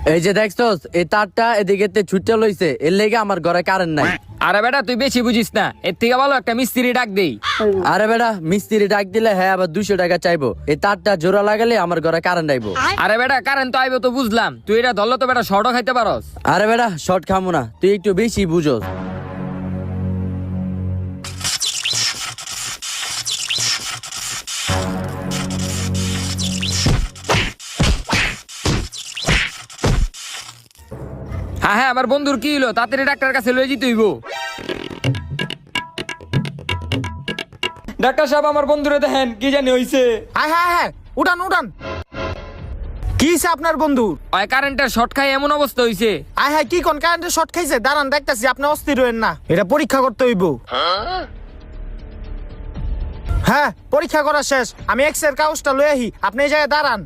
এই যে দেখছস এই তারটা এদিকে ছুটে লইছে, এর লেগে আমার ঘরে কারেন্ট নাই। আরে বেটা তুই বেশি বুঝিস না, এর থেকে ভালো একটা মিস্ত্রি ডাক দেই। আরে বেটা মিস্ত্রি ডাক দিলে হ্যাঁ আবার 200 টাকা চাইবো। এই তারটা জোড়া লাগালে আমার ঘরে কারেন্ট আইবো। আরে বেটা কারেন্ট তো আইবে তো বুঝলাম, তুই এটা ধরলে তো বেটা শর্টও খাইতে পারস। আরে বেটা শর্ট খামু না, তুই একটু বেশি বুঝোস। হ্যাঁ হ্যাঁ, আমার বন্ধুর কি হলো, তাড়াতাড়ি ডাক্তার কাছে লয়ে যেতে হইব। ডাক্তার সাহেব আমার বন্ধুরে দেখেন কি জানি হইছে। হ্যাঁ হ্যাঁ হ্যাঁ, উঠান উঠান। কি হইছে আপনার বন্ধু? ওই কারেন্টের শর্ট খাই এমন অবস্থা হইছে। আয় হ্যাঁ, কি কোন কারেন্টের শর্ট খাইছে? দাঁড়ান দেখতাছি, আপনি অস্থির হইেন না, এটা পরীক্ষা করতে হইব। হ্যাঁ পরীক্ষা করা শেষ, আমি এক্স এর কাগজটা লয়ে আহি, আপনি এই জায়গায় দাঁড়ান।